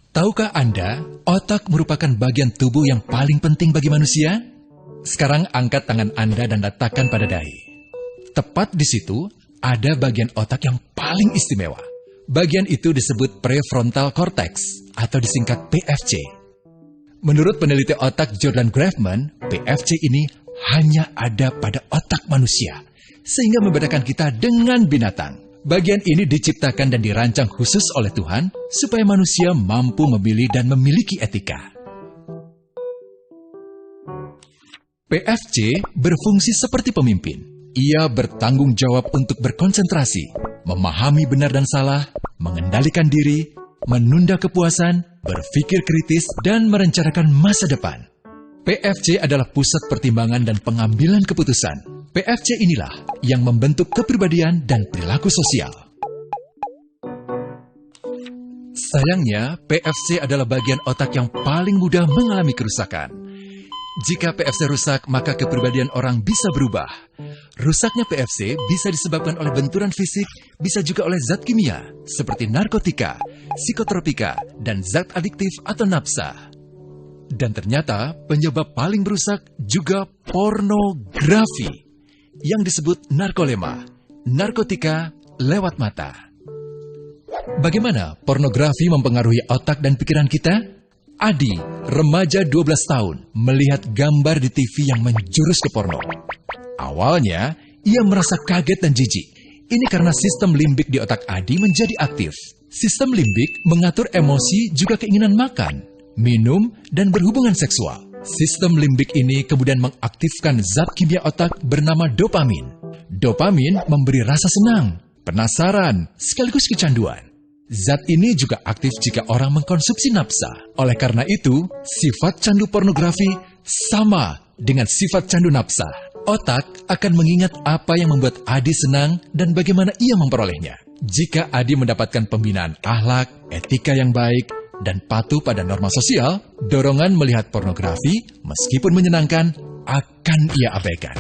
Tahukah Anda, otak merupakan bagian tubuh yang paling penting bagi manusia? Sekarang angkat tangan Anda dan letakkan pada dahi. Tepat di situ, ada bagian otak yang paling istimewa. Bagian itu disebut prefrontal cortex, atau disingkat PFC. Menurut peneliti otak Jordan Grafman, PFC ini hanya ada pada otak manusia, sehingga membedakan kita dengan binatang. Bagian ini diciptakan dan dirancang khusus oleh Tuhan supaya manusia mampu memilih dan memiliki etika. PFC berfungsi seperti pemimpin. Ia bertanggung jawab untuk berkonsentrasi, memahami benar dan salah, mengendalikan diri, menunda kepuasan, berpikir kritis, dan merencanakan masa depan. PFC adalah pusat pertimbangan dan pengambilan keputusan. PFC inilah yang membentuk kepribadian dan perilaku sosial. Sayangnya, PFC adalah bagian otak yang paling mudah mengalami kerusakan. Jika PFC rusak, maka kepribadian orang bisa berubah. Rusaknya PFC bisa disebabkan oleh benturan fisik, bisa juga oleh zat kimia, seperti narkotika, psikotropika, dan zat adiktif atau nafsa. Dan ternyata penyebab paling merusak juga pornografi, yang disebut narkolema, narkotika lewat mata. Bagaimana pornografi mempengaruhi otak dan pikiran kita? Adi, remaja 12 tahun, melihat gambar di TV yang menjurus ke porno. Awalnya, ia merasa kaget dan jijik. Ini karena sistem limbik di otak Adi menjadi aktif. Sistem limbik mengatur emosi juga keinginan makan, minum, dan berhubungan seksual. Sistem limbik ini kemudian mengaktifkan zat kimia otak bernama dopamin. Dopamin memberi rasa senang, penasaran, sekaligus kecanduan. Zat ini juga aktif jika orang mengkonsumsi nafsa. Oleh karena itu, sifat candu pornografi sama dengan sifat candu nafsa. Otak akan mengingat apa yang membuat Adi senang dan bagaimana ia memperolehnya. Jika Adi mendapatkan pembinaan akhlak, etika yang baik, dan patuh pada norma sosial, dorongan melihat pornografi, meskipun menyenangkan, akan ia abaikan.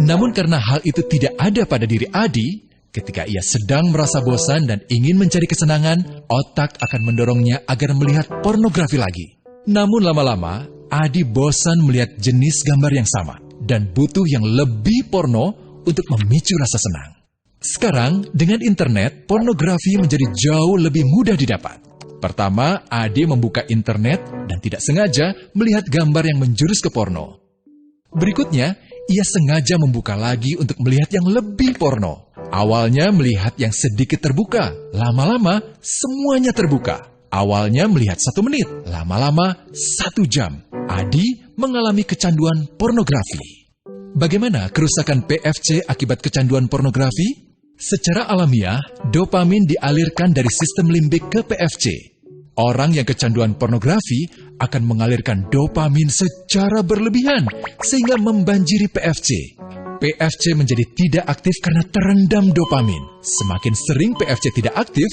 Namun karena hal itu tidak ada pada diri Adi, ketika ia sedang merasa bosan dan ingin mencari kesenangan, otak akan mendorongnya agar melihat pornografi lagi. Namun lama-lama, Adi bosan melihat jenis gambar yang sama, dan butuh yang lebih porno untuk memicu rasa senang. Sekarang, dengan internet, pornografi menjadi jauh lebih mudah didapat. Pertama, Adi membuka internet dan tidak sengaja melihat gambar yang menjurus ke porno. Berikutnya, ia sengaja membuka lagi untuk melihat yang lebih porno. Awalnya melihat yang sedikit terbuka, lama-lama semuanya terbuka. Awalnya melihat 1 menit, lama-lama 1 jam. Adi mengalami kecanduan pornografi. Bagaimana kerusakan PFC akibat kecanduan pornografi? Secara alamiah, dopamin dialirkan dari sistem limbik ke PFC. Orang yang kecanduan pornografi akan mengalirkan dopamin secara berlebihan, sehingga membanjiri PFC. PFC menjadi tidak aktif karena terendam dopamin. Semakin sering PFC tidak aktif,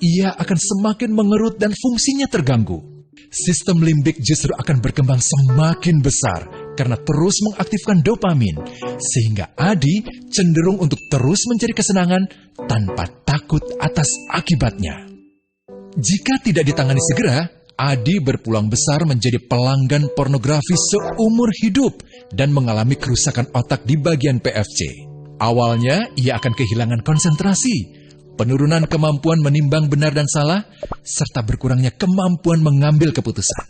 ia akan semakin mengerut dan fungsinya terganggu. Sistem limbik justru akan berkembang semakin besar karena terus mengaktifkan dopamin, sehingga Adi cenderung untuk terus mencari kesenangan tanpa takut atas akibatnya. Jika tidak ditangani segera, Adi berpeluang besar menjadi pelanggan pornografi seumur hidup dan mengalami kerusakan otak di bagian PFC. Awalnya, ia akan kehilangan konsentrasi, penurunan kemampuan menimbang benar dan salah, serta berkurangnya kemampuan mengambil keputusan.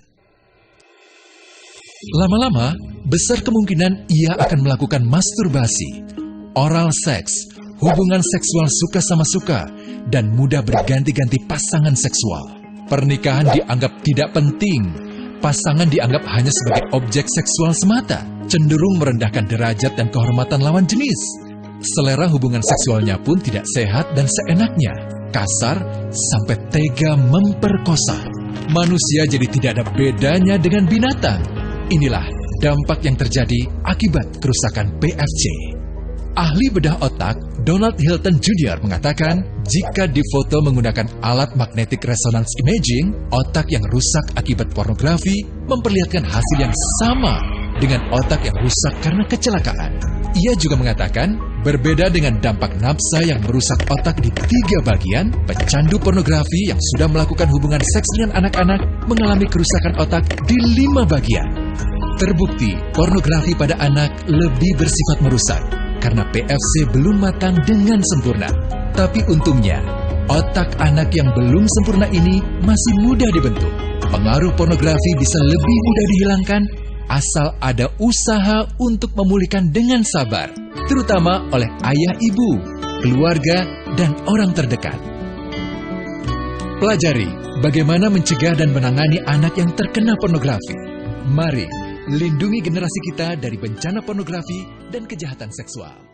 Lama-lama, besar kemungkinan ia akan melakukan masturbasi, oral seks, hubungan seksual suka sama suka, dan mudah berganti-ganti pasangan seksual. Pernikahan dianggap tidak penting, pasangan dianggap hanya sebagai objek seksual semata, cenderung merendahkan derajat dan kehormatan lawan jenis. Selera hubungan seksualnya pun tidak sehat dan seenaknya, kasar sampai tega memperkosa. Manusia jadi tidak ada bedanya dengan binatang. Inilah dampak yang terjadi akibat kerusakan PFC. Ahli bedah otak Donald Hilton Jr. mengatakan, jika difoto menggunakan alat magnetic resonance imaging, otak yang rusak akibat pornografi memperlihatkan hasil yang sama dengan otak yang rusak karena kecelakaan. Ia juga mengatakan, Berbeda dengan dampak nafsa yang merusak otak di 3 bagian, pecandu pornografi yang sudah melakukan hubungan seks dengan anak-anak mengalami kerusakan otak di 5 bagian. Terbukti, pornografi pada anak lebih bersifat merusak karena PFC belum matang dengan sempurna. Tapi untungnya, otak anak yang belum sempurna ini masih mudah dibentuk. Pengaruh pornografi bisa lebih mudah dihilangkan asal ada usaha untuk memulihkan dengan sabar, terutama oleh ayah ibu, keluarga, dan orang terdekat. Pelajari bagaimana mencegah dan menangani anak yang terkena pornografi. Mari lindungi generasi kita dari bencana pornografi dan kejahatan seksual.